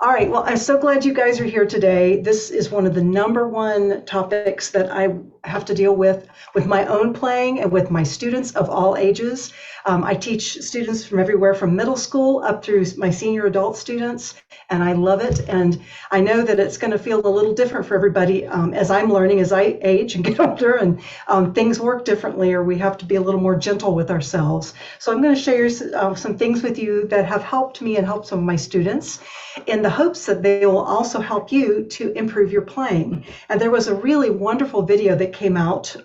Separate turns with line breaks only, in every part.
All right, well, I'm so glad you guys are here today. This is one of the number one topics that I have to deal with my own playing and with my students of all ages. I teach students from everywhere from middle school up through my senior adult students, and I love it. And I know that it's going to feel a little different for everybody as I'm learning, as I age and get older, and things work differently, or we have to be a little more gentle with ourselves. So I'm going to share some things with you that have helped me and helped some of my students, in the hopes that they will also help you to improve your playing. And there was a really wonderful video that came out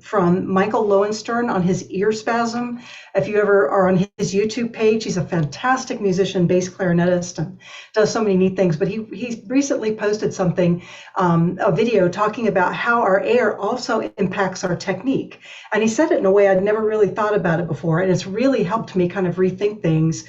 from Michael Lowenstern on his ear spasm. If you ever are on his YouTube page, he's a fantastic musician, bass clarinetist, and does so many neat things. But he recently posted something, a video talking about how our air also impacts our technique. And he said it in a way I'd never really thought about it before. And it's really helped me kind of rethink things.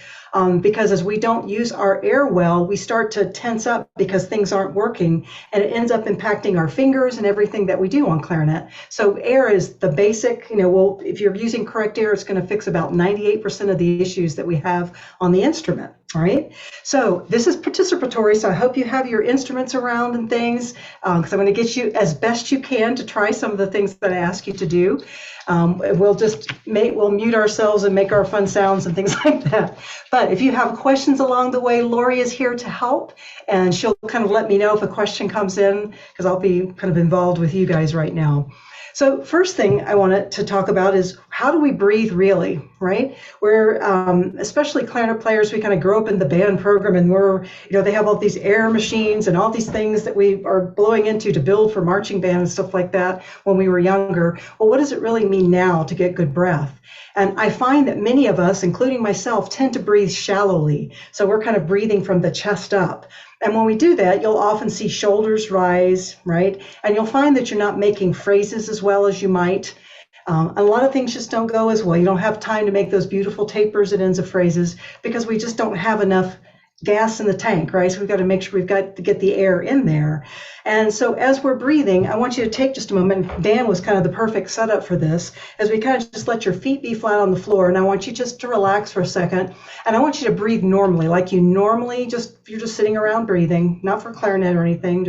Because as we don't use our air well, we start to tense up because things aren't working, and it ends up impacting our fingers and everything that we do on clarinet. So air is the basic, well, if you're using correct air, it's going to fix about 98% of the issues that we have on the instrument. All right. So this is participatory. So I hope you have your instruments around and things, because I'm going to get you as best you can to try some of the things that I ask you to do. We'll mute ourselves and make our fun sounds and things like that. But if you have questions along the way, Lori is here to help, and she'll kind of let me know if a question comes in, because I'll be kind of involved with you guys right now. So first thing I wanted to talk about is, how do we breathe really, right? We're, especially clarinet players, we kind of grow up in the band program, and they have all these air machines and all these things that we are blowing into to build for marching band and stuff like that when we were younger. Well, what does it really mean now to get good breath? And I find that many of us, including myself, tend to breathe shallowly. So we're kind of breathing from the chest up. And when we do that, you'll often see shoulders rise, right? And you'll find that you're not making phrases as well as you might. A lot of things just don't go as well. You don't have time to make those beautiful tapers at ends of phrases because we just don't have enough gas in the tank, right? So we've got to make sure we've got to get the air in there. And so as we're breathing, I want you to take just a moment. Dan was kind of the perfect setup for this, as we kind of just let your feet be flat on the floor. And I want you just to relax for a second. And I want you to breathe normally, like you normally you're just sitting around breathing, not for clarinet or anything,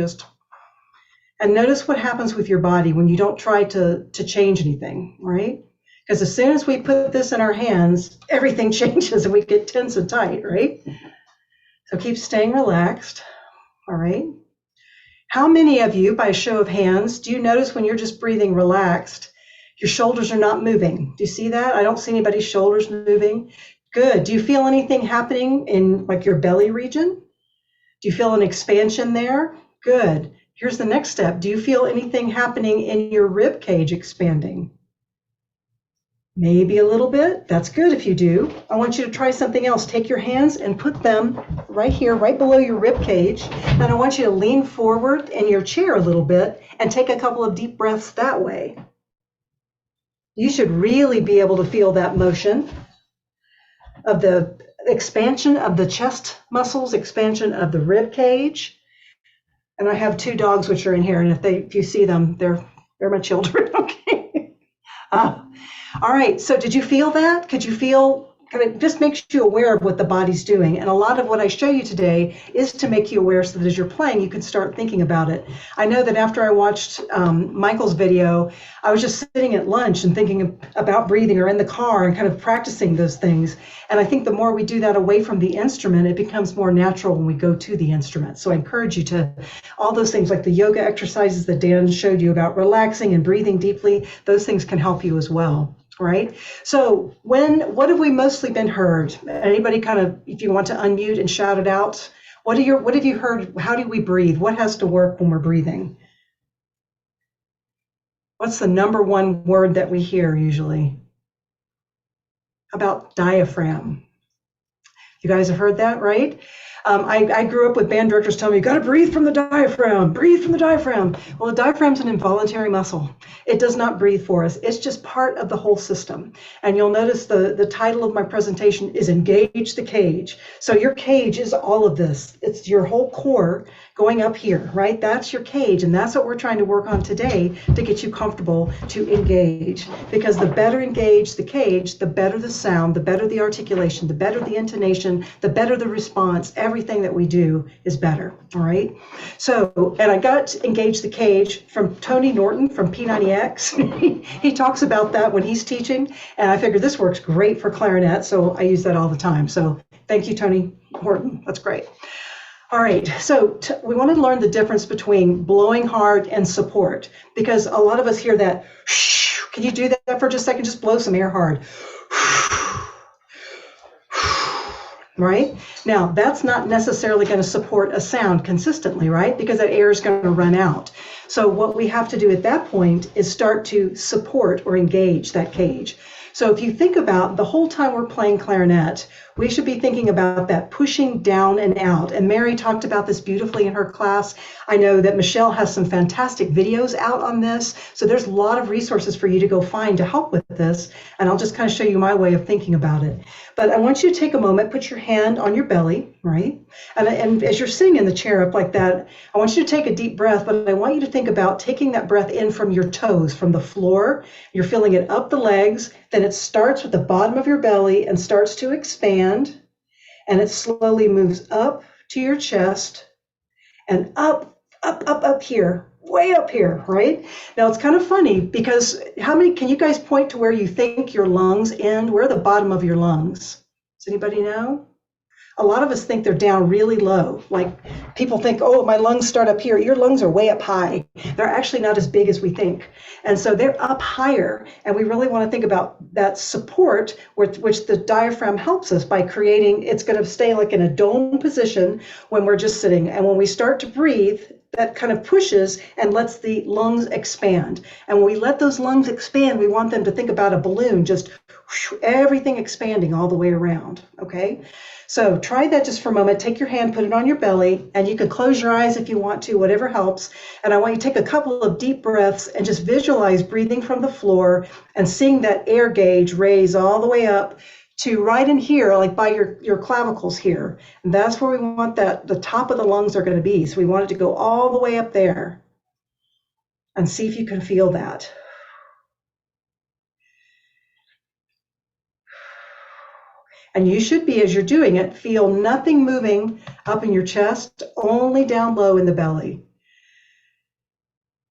and notice what happens with your body when you don't try to change anything, right? Because as soon as we put this in our hands, everything changes and we get tense and tight, right? So keep staying relaxed, all right? How many of you, by a show of hands, do you notice when you're just breathing relaxed, your shoulders are not moving? Do you see that? I don't see anybody's shoulders moving. Good. Do you feel anything happening in like your belly region? Do you feel an expansion there? Good. Here's the next step. Do you feel anything happening in your rib cage expanding? Maybe a little bit. That's good if you do. I want you to try something else. Take your hands and put them right here, right below your rib cage. And I want you to lean forward in your chair a little bit and take a couple of deep breaths that way. You should really be able to feel that motion of the expansion of the chest muscles, expansion of the rib cage. And I have two dogs which are in here, and if you see them, they're my children. Okay. All right, so did you feel that? Could you feel, it just makes you aware of what the body's doing. And a lot of what I show you today is to make you aware so that as you're playing, you can start thinking about it. I know that after I watched Michael's video, I was just sitting at lunch and thinking about breathing, or in the car and kind of practicing those things. And I think the more we do that away from the instrument, it becomes more natural when we go to the instrument. So I encourage you to, all those things like the yoga exercises that Dan showed you about relaxing and breathing deeply, those things can help you as well. Right. So what have we mostly been heard? Anybody kind of, if you want to unmute and shout it out, what have you heard? How do we breathe? What has to work when we're breathing? What's the number one word that we hear usually? How about diaphragm? You guys have heard that, right? I grew up with band directors telling me, you got to breathe from the diaphragm, breathe from the diaphragm. Well, the diaphragm's an involuntary muscle. It does not breathe for us. It's just part of the whole system. And you'll notice the title of my presentation is Engage the Cage. So your cage is all of this. It's your whole core going up here, right? That's your cage, and that's what we're trying to work on today to get you comfortable to engage. Because the better engaged the cage, the better the sound, the better the articulation, the better the intonation, the better the response. Everything that we do is better, all right? So, and I got Engage the Cage from Tony Norton from P90X. He talks about that when he's teaching, and I figured this works great for clarinet, so I use that all the time. So thank you, Tony Norton. That's great. All right, so we want to learn the difference between blowing hard and support, because a lot of us hear that. Can you do that for just a second? Just blow some air hard. Right? Now, that's not necessarily going to support a sound consistently, right? Because that air is going to run out. So what we have to do at that point is start to support or engage that cage. So if you think about the whole time we're playing clarinet, we should be thinking about that pushing down and out. And Mary talked about this beautifully in her class. I know that Michelle has some fantastic videos out on this. So there's a lot of resources for you to go find to help with this. And I'll just kind of show you my way of thinking about it. But I want you to take a moment, put your hand on your belly, right? And as you're sitting in the chair up like that, I want you to take a deep breath, but I want you to think about taking that breath in from your toes, from the floor. You're feeling it up the legs. Then it starts with the bottom of your belly and starts to expand. And it slowly moves up to your chest and up here, way up here, right? Now it's kind of funny because can you guys point to where you think your lungs end? Where are the bottom of your lungs? Does anybody know? A lot of us think they're down really low. Like people think, oh, my lungs start up here. Your lungs are way up high. They're actually not as big as we think. And so they're up higher. And we really want to think about that support, which the diaphragm helps us by creating. It's going to stay like in a dome position when we're just sitting. And when we start to breathe, that kind of pushes and lets the lungs expand. And when we let those lungs expand, we want them to think about a balloon, just everything expanding all the way around, okay? So try that just for a moment. Take your hand, put it on your belly, and you can close your eyes if you want to, whatever helps. And I want you to take a couple of deep breaths and just visualize breathing from the floor and seeing that air gauge raise all the way up to right in here, like by your clavicles here. And that's where we want the top of the lungs are going to be. So we want it to go all the way up there. And see if you can feel that. And you should be, as you're doing it, feel nothing moving up in your chest, only down low in the belly.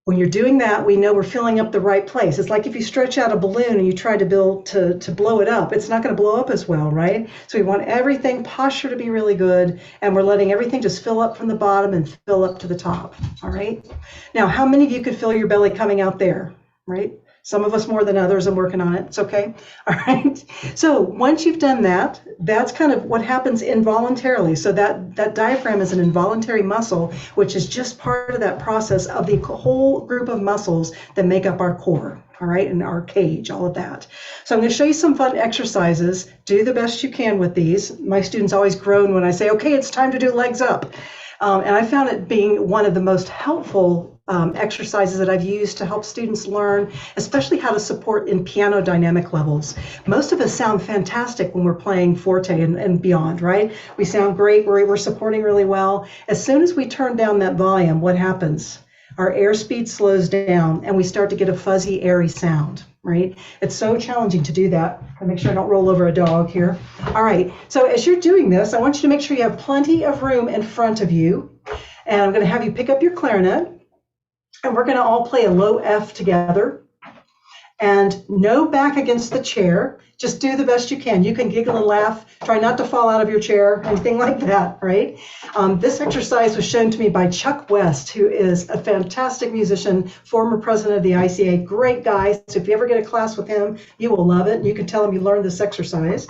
When you're doing that, we know we're filling up the right place. It's like if you stretch out a balloon and you try to blow it up, it's not going to blow up as well, right? So we want everything, posture to be really good, and we're letting everything just fill up from the bottom and fill up to the top, all right? Now, how many of you could feel your belly coming out there, right? Some of us more than others. I'm working on it. It's okay. All right. So once you've done that, that's kind of what happens involuntarily. So that diaphragm is an involuntary muscle, which is just part of that process of the whole group of muscles that make up our core. All right. And our cage, all of that. So I'm going to show you some fun exercises. Do the best you can with these. My students always groan when I say, okay, it's time to do legs up. And I found it being one of the most helpful exercises that I've used to help students learn, especially how to support in piano dynamic levels. Most of us sound fantastic when we're playing forte and beyond, right? We sound great, we're supporting really well. As soon as we turn down that volume, what happens? Our airspeed slows down and we start to get a fuzzy, airy sound, right? It's so challenging to do that. I'll make sure I don't roll over a dog here. All right, so as you're doing this, I want you to make sure you have plenty of room in front of you. And I'm going to have you pick up your clarinet. And we're going to all play a low F together. And no back against the chair. Just do the best you can. You can giggle and laugh. Try not to fall out of your chair, anything like that, right? This exercise was shown to me by Chuck West, who is a fantastic musician, former president of the ICA, great guy. So if you ever get a class with him, you will love it. You can tell him you learned this exercise.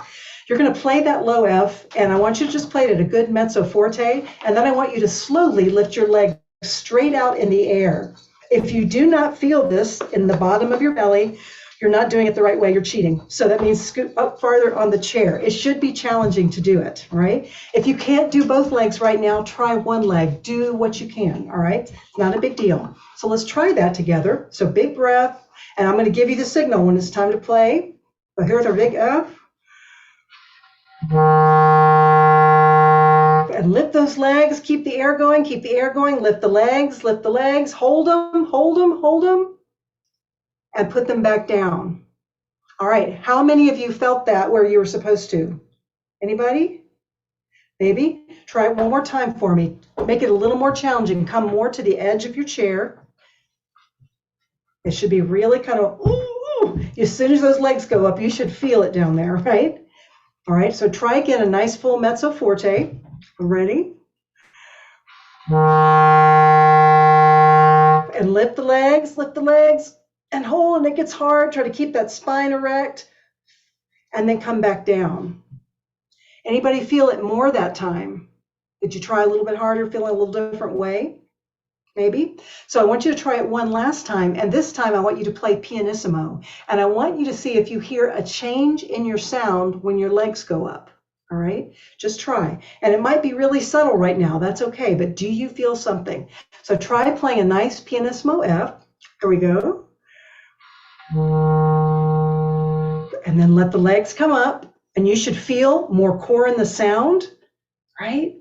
You're going to play that low F, and I want you to just play it at a good mezzo forte, and then I want you to slowly lift your leg straight out in the air. If you do not feel this in the bottom of your belly, you're not doing it the right way, you're cheating. So that means scoot up farther on the chair. It should be challenging to do it, all right? If you can't do both legs right now, try one leg. Do what you can, all right? It's not a big deal. So let's try that together. So big breath, and I'm going to give you the signal when it's time to play. So here's our big F. And lift those legs, keep the air going, lift the legs, hold them, and put them back down. All right, how many of you felt that where you were supposed to? Anybody? Maybe? Try it one more time for me. Make it a little more challenging. Come more to the edge of your chair. It should be really kind of, ooh. As soon as those legs go up, you should feel it down there, right? All right, so try again, a nice full mezzo forte. Ready? And lift the legs, and hold, and it gets hard. Try to keep that spine erect, and then come back down. Anybody feel it more that time? Did you try a little bit harder, feeling a little different way? Maybe. So I want you to try it one last time, and this time I want you to play pianissimo, and I want you to see if you hear a change in your sound when your legs go up. All right, just try. And it might be really subtle right now, that's okay, but do you feel something? So try playing a nice pianissimo F. Here we go. And then let the legs come up, and you should feel more core in the sound, right?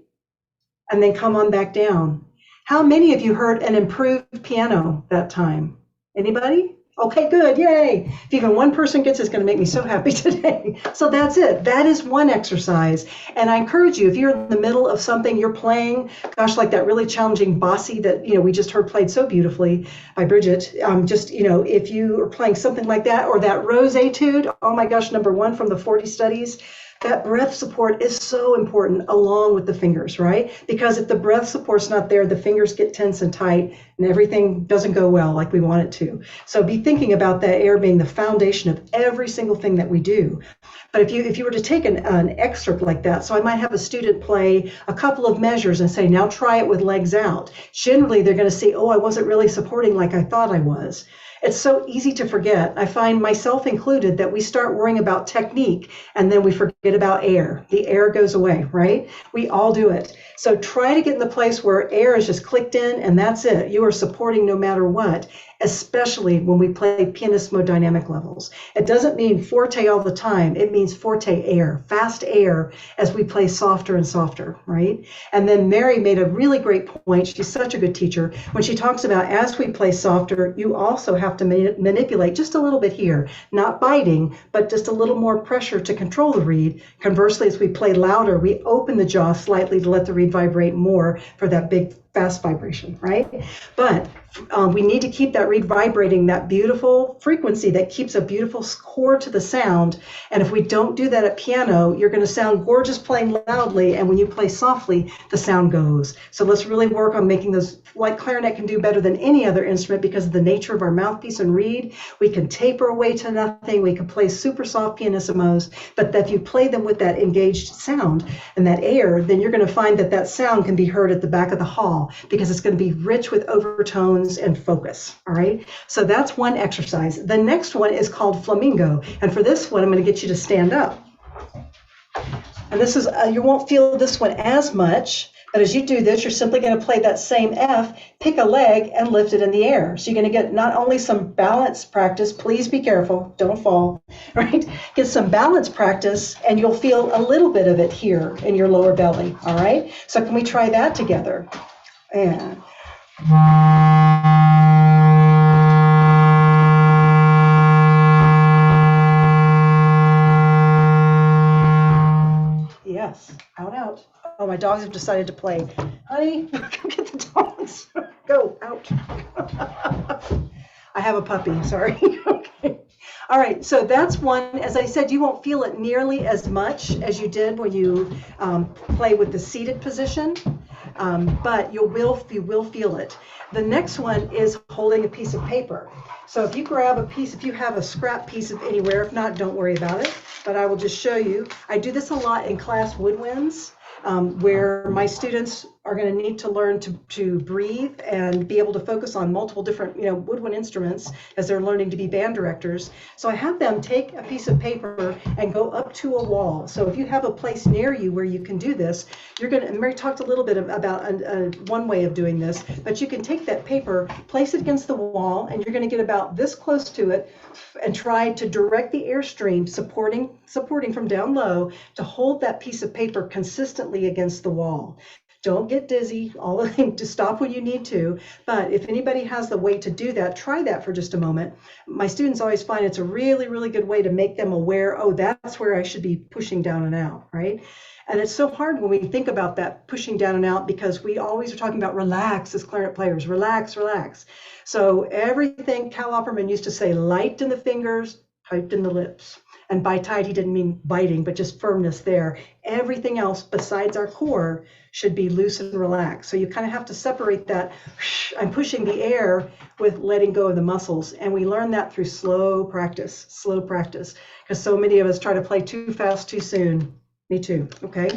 And then come on back down. How many of you heard an improved piano that time? Anybody? Okay, good, yay. If even one person gets it, it's gonna make me so happy today. So that's it, that is one exercise. And I encourage you, if you're in the middle of something you're playing, gosh, like that really challenging bossy that we just heard played so beautifully by Bridget, if you are playing something like that, or that Rose etude, oh my gosh, #1 from the 40 studies, that breath support is so important along with the fingers, right? Because if the breath support's not there, the fingers get tense and tight and everything doesn't go well like we want it to. So be thinking about that air being the foundation of every single thing that we do. But if you were to take an excerpt like that, so I might have a student play a couple of measures and say, now try it with legs out. Generally, they're going to see, oh, I wasn't really supporting like I thought I was. It's so easy to forget. I find myself included that we start worrying about technique and then we forget about air. The air goes away, right? We all do it. So try to get in the place where air is just clicked in and that's it. You are supporting no matter what, especially when we play pianissimo dynamic levels. It doesn't mean forte all the time. It means forte air, fast air as we play softer and softer, right? And then Mary made a really great point. She's such a good teacher. When she talks about as we play softer, you also have to manipulate just a little bit here, not biting, but just a little more pressure to control the reed. Conversely, as we play louder, we open the jaw slightly to let the reed vibrate more for that big fast vibration, right? But we need to keep that reed vibrating, that beautiful frequency that keeps a beautiful core to the sound. And if we don't do that at piano, you're going to sound gorgeous playing loudly, and when you play softly, the sound goes. So let's really work on making those, like clarinet can do better than any other instrument because of the nature of our mouthpiece and reed. We can taper away to nothing. We can play super soft pianissimos, but if you play them with that engaged sound and that air, then you're going to find that that sound can be heard at the back of the hall because it's going to be rich with overtones and focus. All right, so that's one exercise. The next one is called Flamingo, and for this one I'm going to get you to stand up, and this is you won't feel this one as much, but as you do this, you're simply going to play that same F, pick a leg and lift it in the air. So you're going to get not only some balance practice, please be careful, don't fall, right? Get some balance practice and you'll feel a little bit of it here in your lower belly, all right? So can we try that together? And yes, out. Oh, my dogs have decided to play. Honey, go get the dogs. Go, out. I have a puppy, sorry. Okay. All right, so that's one. As I said, you won't feel it nearly as much as you did when you play with the seated position, but you will feel it. The next one is holding a piece of paper. So if you grab a piece, if you have a scrap piece of anywhere, if not, don't worry about it, but I will just show you. I do this a lot in class woodwinds, where my students are going to need to learn to breathe and be able to focus on multiple different, woodwind instruments as they're learning to be band directors. So I have them take a piece of paper and go up to a wall. So if you have a place near you where you can do this, and Mary talked a little bit about one way of doing this, but you can take that paper, place it against the wall, and you're going to get about this close to it and try to direct the airstream, supporting from down low, to hold that piece of paper consistently against the wall. Don't get dizzy, all the things, to stop when you need to. But if anybody has the way to do that, try that for just a moment. My students always find it's a really, really good way to make them aware, oh, that's where I should be pushing down and out, right? And it's so hard when we think about that pushing down and out, because we always are talking about relax as clarinet players, relax, relax. So everything Cal Opperman used to say, light in the fingers, tight in the lips. And by tight, he didn't mean biting, but just firmness there. Everything else besides our core should be loose and relaxed. So you kind of have to separate that, I'm pushing the air, with letting go of the muscles. And we learn that through slow practice, because so many of us try to play too fast, too soon. Me too, okay?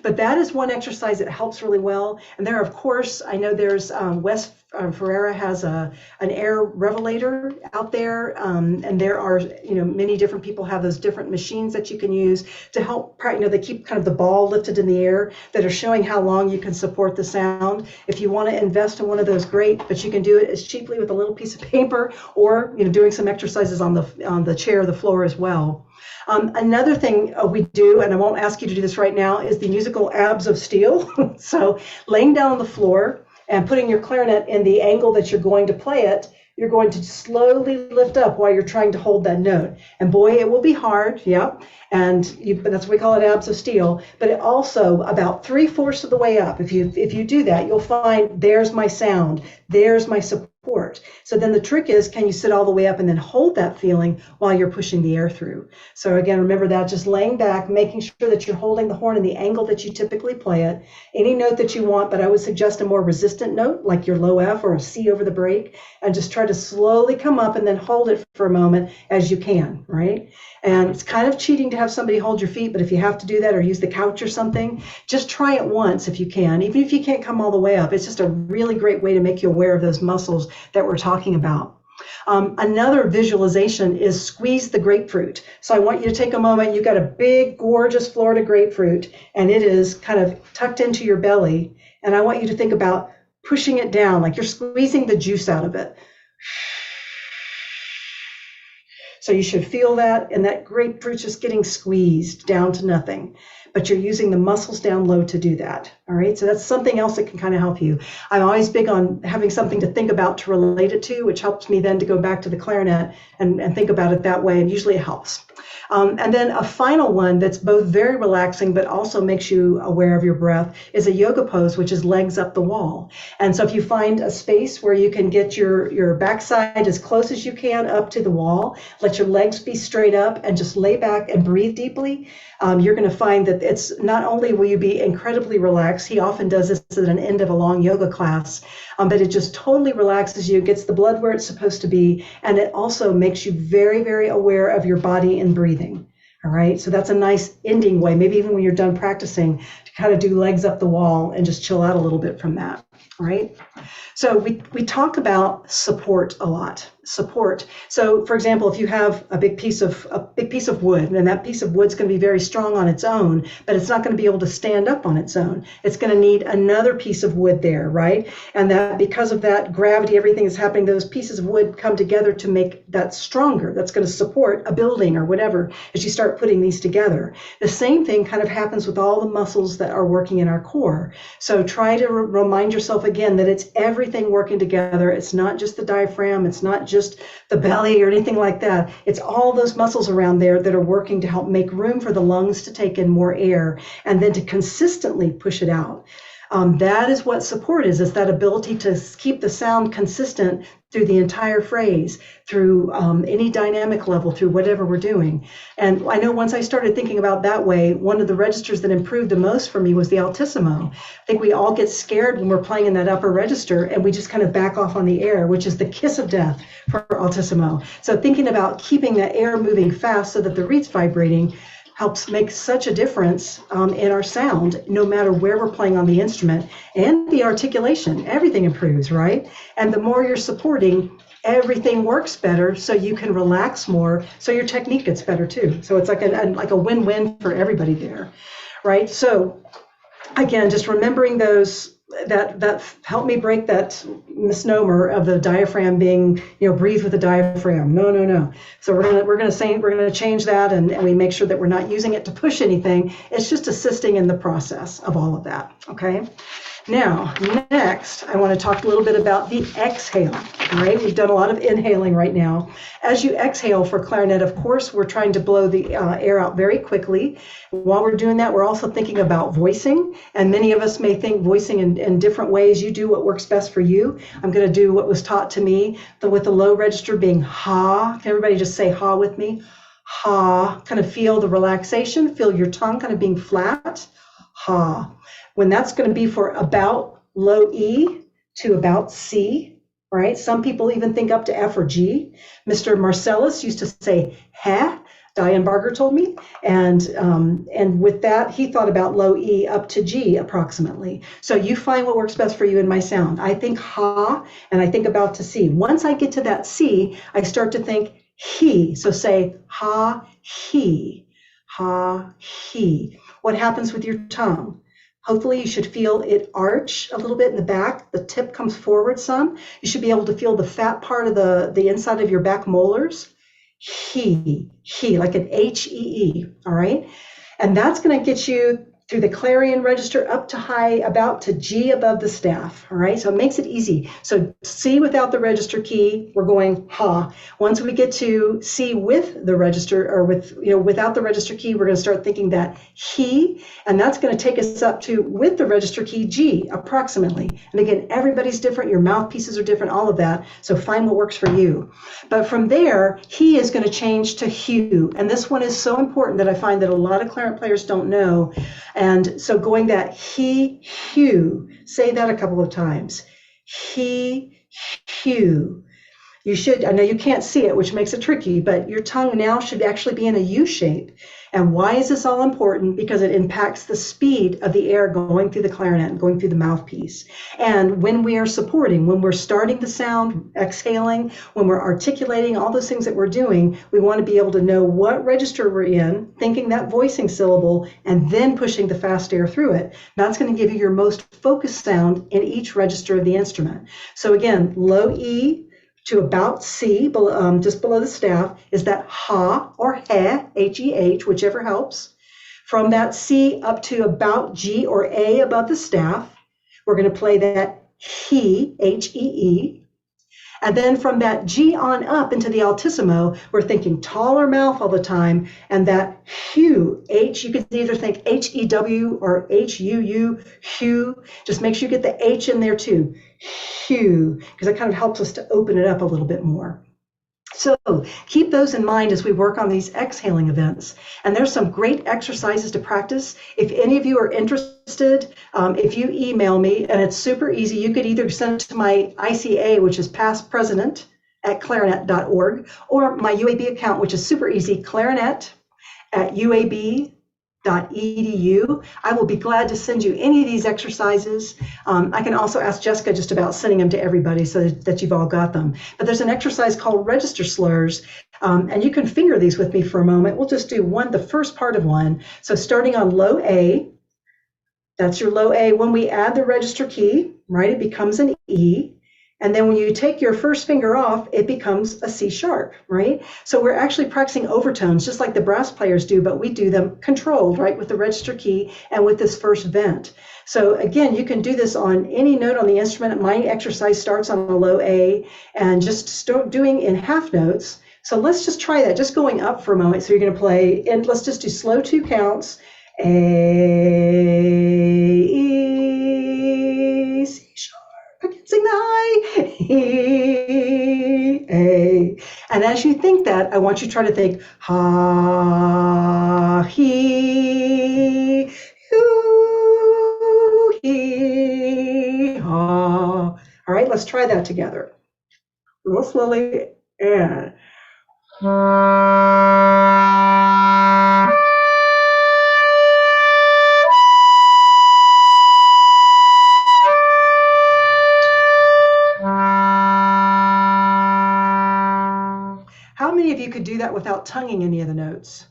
But that is one exercise that helps really well. And there, of course, I know there's Wes Ferreira has an air revelator out there, and there are, many different people have those different machines that you can use to help, they keep kind of the ball lifted in the air that are showing how long you can support the sound. If you want to invest in one of those, great, but you can do it as cheaply with a little piece of paper, or, doing some exercises on the chair or the floor as well. Another thing we do, and I won't ask you to do this right now, is the musical abs of steel. So laying down on the floor and putting your clarinet in the angle that you're going to play it, you're going to slowly lift up while you're trying to hold that note. And boy, it will be hard, yeah. But that's what we call it, abs of steel. But it also, about 3/4 of the way up, if you do that, you'll find there's my sound, there's my support. So then the trick is, can you sit all the way up and then hold that feeling while you're pushing the air through? So again, remember that, just laying back, making sure that you're holding the horn in the angle that you typically play it, any note that you want, but I would suggest a more resistant note, like your low F or a C over the break, and just try to slowly come up and then hold it for a moment as you can, right? And it's kind of cheating to have somebody hold your feet, but if you have to do that or use the couch or something, just try it once if you can. Even if you can't come all the way up, it's just a really great way to make you aware of those muscles that we're talking about. Another visualization is squeeze the grapefruit. So I want you to take a moment. You've got a big, gorgeous Florida grapefruit, and it is kind of tucked into your belly. And I want you to think about pushing it down, like you're squeezing the juice out of it. So you should feel that, and that grapefruit's just getting squeezed down to nothing. But you're using the muscles down low to do that. All right, so that's something else that can kind of help you. I'm always big on having something to think about to relate it to, which helps me then to go back to the clarinet and think about it that way, and usually it helps. And then a final one that's both very relaxing but also makes you aware of your breath is a yoga pose, which is legs up the wall. And so if you find a space where you can get your backside as close as you can up to the wall, let your legs be straight up and just lay back and breathe deeply, you're going to find that it's not only will you be incredibly relaxed, he often does this at an end of a long yoga class, but it just totally relaxes you, gets the blood where it's supposed to be, and it also makes you very, very aware of your body and breathing. All right, so that's a nice ending way, maybe even when you're done practicing, to kind of do legs up the wall and just chill out a little bit from that. All right, so we talk about support a lot. Support. So, for example, if you have a big piece of wood, and that piece of wood's going to be very strong on its own, but it's not going to be able to stand up on its own. It's going to need another piece of wood there, right? And that because of that gravity, everything is happening, those pieces of wood come together to make that stronger. That's going to support a building or whatever as you start putting these together. The same thing kind of happens with all the muscles that are working in our core. So try to remind yourself again that it's everything working together. It's not just the diaphragm. It's not just the belly or anything like that. It's all those muscles around there that are working to help make room for the lungs to take in more air and then to consistently push it out. That is what support is that ability to keep the sound consistent through the entire phrase, through any dynamic level, through whatever we're doing. And I know once I started thinking about that way, one of the registers that improved the most for me was the altissimo. I think we all get scared when we're playing in that upper register and we just kind of back off on the air, which is the kiss of death for altissimo. So thinking about keeping that air moving fast so that the reed's vibrating helps make such a difference in our sound, no matter where we're playing on the instrument, and the articulation. Everything improves, right? And the more you're supporting, everything works better, so you can relax more, so your technique gets better too. So it's like a win-win for everybody there, right? So again, just remembering those that help me break that misnomer of the diaphragm being, breathe with the diaphragm. No. So we're gonna change that, and we make sure that we're not using it to push anything. It's just assisting in the process of all of that. Okay. Now, next, I want to talk a little bit about the exhale. All right, we've done a lot of inhaling right now. As you exhale for clarinet, of course, we're trying to blow the air out very quickly. While we're doing that, we're also thinking about voicing, and many of us may think voicing in different ways. You do what works best for you. I'm going to do what was taught to me, with the low register being ha. Can everybody just say ha with me? Ha. Kind of feel the relaxation, feel your tongue kind of being flat. Ha. When that's going to be for about low E to about C, right? Some people even think up to F or G. Mr. Marcellus used to say ha, Diane Barger told me, and with that, he thought about low E up to G approximately. So you find what works best for you in my sound. I think ha, and I think about to C. Once I get to that C, I start to think he. So say ha, he, ha, he. What happens with your tongue? Hopefully you should feel it arch a little bit in the back. The tip comes forward some. You should be able to feel the fat part of the inside of your back molars. He, like an H-E-E, all right? And that's going to get you through the clarion register up to high, about to G above the staff, all right? So it makes it easy. So C without the register key, we're going ha. Once we get to C with the register, or without the register key, we're going to start thinking that he, and that's going to take us up to with the register key G approximately. And again, everybody's different, your mouthpieces are different, all of that. So find what works for you. But from there, he is going to change to hue. And this one is so important that I find that a lot of clarinet players don't know. And so going that he, hue, say that a couple of times. He, hue. You should, I know you can't see it, which makes it tricky, but your tongue now should actually be in a U shape. And why is this all important? Because it impacts the speed of the air going through the clarinet and going through the mouthpiece. And when we are supporting, when we're starting the sound, exhaling, when we're articulating, all those things that we're doing, we want to be able to know what register we're in, thinking that voicing syllable, and then pushing the fast air through it. That's going to give you your most focused sound in each register of the instrument. So again, low E to about C, just below the staff, is that ha or he, H-E-H, whichever helps. From that C up to about G or A above the staff, we're going to play that he, H-E-E. And then from that G on up into the altissimo, we're thinking taller mouth all the time, and that hue, H, you could either think H-E-W or H-U-U, hue. Just make sure you get the H in there too, hue, because it kind of helps us to open it up a little bit more. So keep those in mind as we work on these exhaling events. And there's some great exercises to practice. If any of you are interested, if you email me, and it's super easy, you could either send it to my ICA, which is past president @clarinet.org, or my UAB account, which is super easy, clarinet@uab.edu. I will be glad to send you any of these exercises. I can also ask Jessica just about sending them to everybody so that you've all got them. But there's an exercise called register slurs, and you can finger these with me for a moment. We'll just do the first part of one. So starting on low A, that's your low A. When we add the register key, right, it becomes an E. And then when you take your first finger off, it becomes a C sharp, right? So we're actually practicing overtones, just like the brass players do, but we do them controlled, right, with the register key and with this first vent. So again, you can do this on any note on the instrument. My exercise starts on a low A and just start doing in half notes. So let's just try that, just going up for a moment. So you're going to play, and let's just do slow 2 counts. A, E, C sharp. I can sing the high, E, A. And as you think that, I want you to try to think, ha, he, hu, he, ha. All right, let's try that together. Real slowly, and without tonguing any of the notes?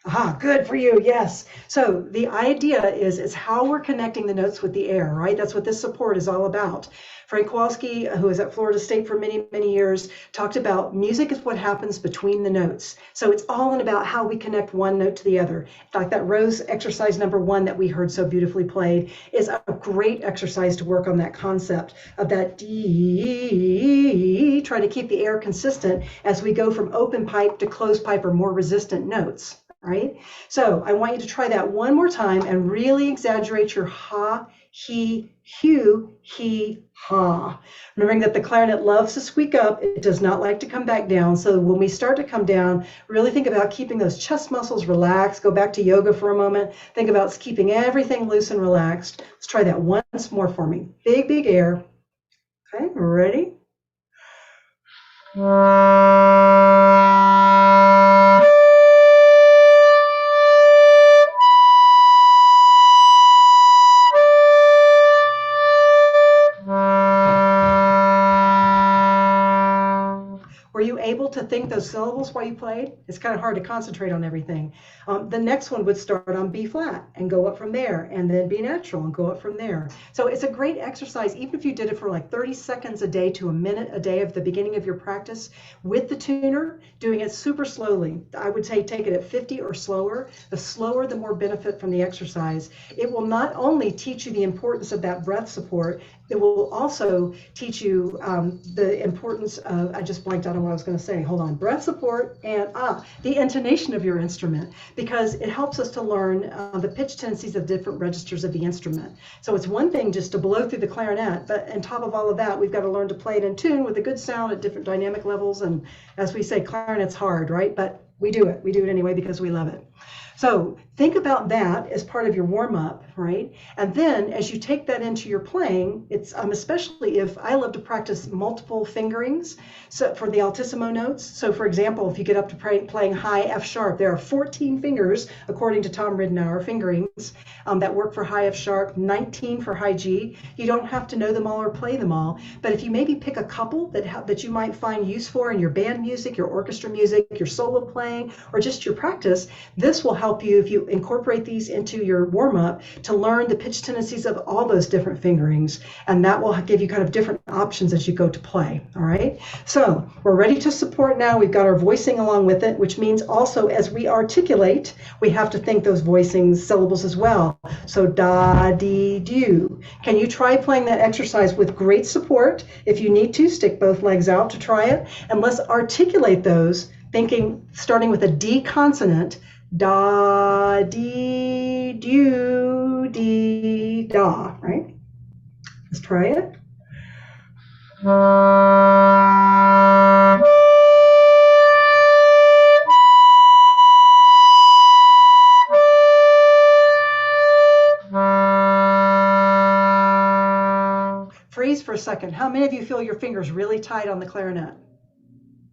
Aha, good for you, yes. So the idea is how we're connecting the notes with the air, right? That's what this support is all about. Frank Kowalski, who was at Florida State for many, many years, talked about music is what happens between the notes. So it's all in about how we connect one note to the other. In fact, that Rose exercise number 1 that we heard so beautifully played is a great exercise to work on that concept of that D, trying to keep the air consistent as we go from open pipe to closed pipe or more resistant notes. Right? So I want you to try that one more time and really exaggerate your ha, he, hew, he, ha. Remembering that the clarinet loves to squeak up. It does not like to come back down. So when we start to come down, really think about keeping those chest muscles relaxed. Go back to yoga for a moment. Think about keeping everything loose and relaxed. Let's try that once more for me. Big, big air. Okay, ready? Were you able to think those syllables while you played? It's kind of hard to concentrate on everything. The next one would start on B flat and go up from there, and then B natural and go up from there. So it's a great exercise, even if you did it for like 30 seconds a day to a minute a day at the beginning of your practice with the tuner, doing it super slowly. I would say take it at 50 or slower. The slower, the more benefit from the exercise. It will not only teach you the importance of that breath support, it will also teach you the importance of, I just blanked out on what I was going to say. Hold on. Breath support and the intonation of your instrument, because it helps us to learn the pitch tendencies of different registers of the instrument. So it's one thing just to blow through the clarinet, but on top of all of that, we've got to learn to play it in tune with a good sound at different dynamic levels. And as we say, clarinet's hard, right? But we do it. We do it anyway because we love it. So think about that as part of your warm-up, right? And then as you take that into your playing, it's especially if I love to practice multiple fingerings so for the altissimo notes. So for example, if you get up to playing high F sharp, there are 14 fingers, according to Tom Ridenour, fingerings that work for high F sharp, 19 for high G. You don't have to know them all or play them all, but if you maybe pick a couple that you might find use for in your band music, your orchestra music, your solo playing, or just your practice, this will help you if you incorporate these into your warm-up to learn the pitch tendencies of all those different fingerings, and that will give you kind of different options as you go to play. All right, so we're ready to support now. We've got our voicing along with it, which means also as we articulate, we have to think those voicing syllables as well. So da, dee, do. Can you try playing that exercise with great support? If you need to, stick both legs out to try it, and let's articulate those, thinking, starting with a D consonant, da, dee, do, dee, da, right? Let's try it. Freeze for a second. How many of you feel your fingers really tight on the clarinet?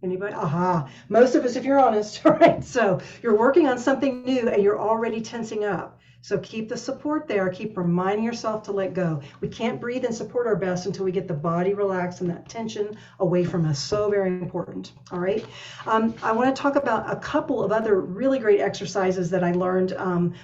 Anybody? Aha. Most of us, if you're honest, right? So you're working on something new and you're already tensing up. So keep the support there. Keep reminding yourself to let go. We can't breathe and support our best until we get the body relaxed and that tension away from us. So very important. All right. I want to talk about a couple of other really great exercises that I learned.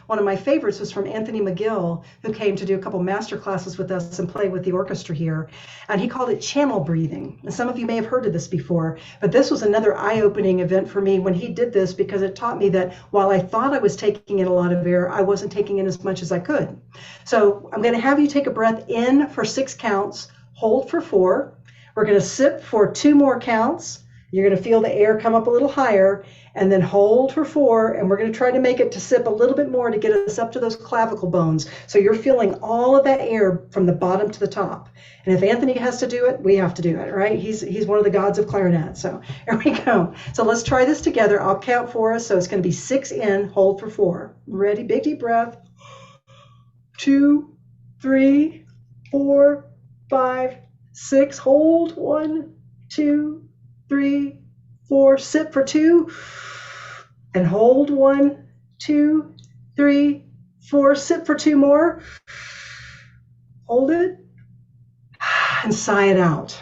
One of my favorites was from Anthony McGill, who came to do a couple master classes with us and play with the orchestra here. And he called it channel breathing. And some of you may have heard of this before, but this was another eye-opening event for me when he did this, because it taught me that while I thought I was taking in a lot of air, I wasn't taking in as much as I could. So I'm going to have you take a breath in for 6 counts, hold for 4. We're going to sip for 2 more counts. You're going to feel the air come up a little higher, and then hold for 4. And we're going to try to make it to sip a little bit more to get us up to those clavicle bones. So you're feeling all of that air from the bottom to the top. And if Anthony has to do it, we have to do it, right? He's one of the gods of clarinet. So here we go. So let's try this together. I'll count for us. So it's going to be 6 in, hold for 4. Ready? Big deep breath. 2, 3, 4, 5, 6. Hold. 1, 2, 3, 4. Sip for 2. And hold. 1, 2, 3, 4. Sip for 2 more. Hold it. And sigh it out.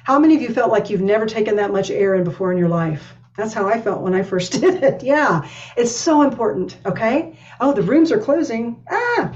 How many of you felt like you've never taken that much air in before in your life? That's how I felt when I first did it. Yeah, it's so important, okay? Oh, the rooms are closing.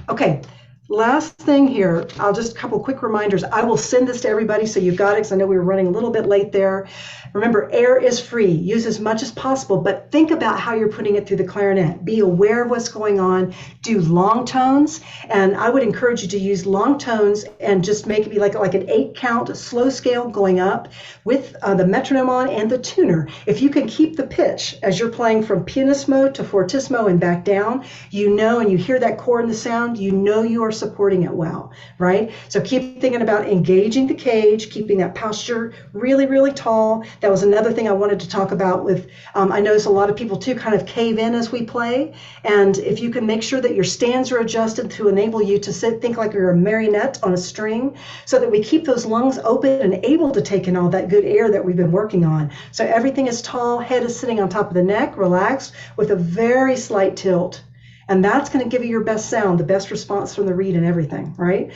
Okay. Last thing here, I'll just a couple quick reminders. I will send this to everybody so you've got it, because I know we were running a little bit late there. Remember, air is free. Use as much as possible, but think about how you're putting it through the clarinet. Be aware of what's going on. Do long tones, and I would encourage you to use long tones and just make it be like an 8-count slow scale going up with the metronome on and the tuner. If you can keep the pitch as you're playing from pianissimo to fortissimo and back down, you know, and you hear that chord in the sound, you know you are supporting it well, right? So keep thinking about engaging the cage, keeping that posture really, really tall. That was another thing I wanted to talk about with, I notice a lot of people too kind of cave in as we play. And if you can make sure that your stands are adjusted to enable you to think like you're a marionette on a string, so that we keep those lungs open and able to take in all that good air that we've been working on. So everything is tall, head is sitting on top of the neck, relaxed with a very slight tilt. And that's going to give you your best sound, the best response from the reed and everything, right?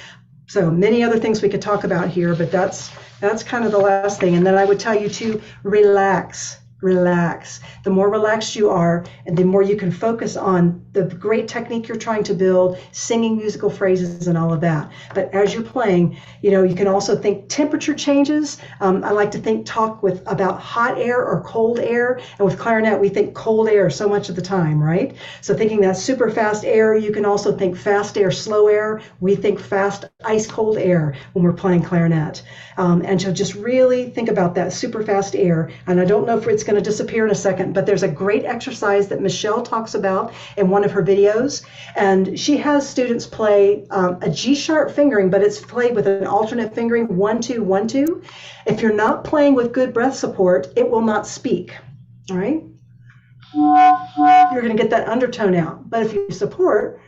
So many other things we could talk about here, but that's kind of the last thing. And then I would tell you to relax. Relax. The more relaxed you are, and the more you can focus on the great technique you're trying to build, singing musical phrases and all of that. But as you're playing, you know, you can also think temperature changes. I like to talk about hot air or cold air. And with clarinet, we think cold air so much of the time, right? So thinking that super fast air, you can also think fast air, slow air. We think fast, ice cold air when we're playing clarinet. And so just really think about that super fast air. And I don't know if it's going to disappear in a second, but there's a great exercise that Michelle talks about in one of her videos, and she has students play a G-sharp fingering, but it's played with an alternate fingering, 1-2 1-2. If you're not playing with good breath support, it will not speak. All right, you're going to get that undertone out, but if you support,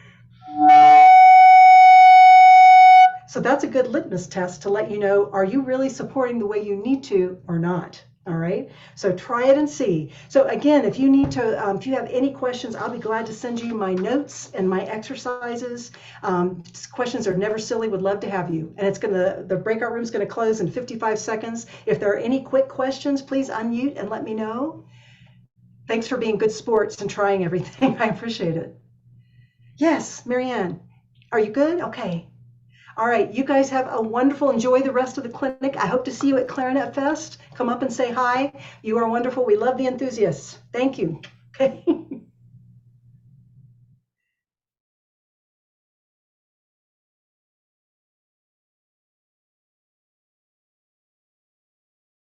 so that's a good litmus test to let you know, are you really supporting the way you need to or not? All right, so try it and see. So again, if you need to, if you have any questions, I'll be glad to send you my notes and my exercises. Questions are never silly. Would love to have you. And the breakout room is going to close in 55 seconds. If there are any quick questions, please unmute and let me know. Thanks for being good sports and trying everything. I appreciate it. Yes, Marianne, are you good? Okay. All right, you guys have a wonderful, enjoy the rest of the clinic. I hope to see you at Clarinet Fest. Come up and say hi. You are wonderful. We love the enthusiasts. Thank you. Okay.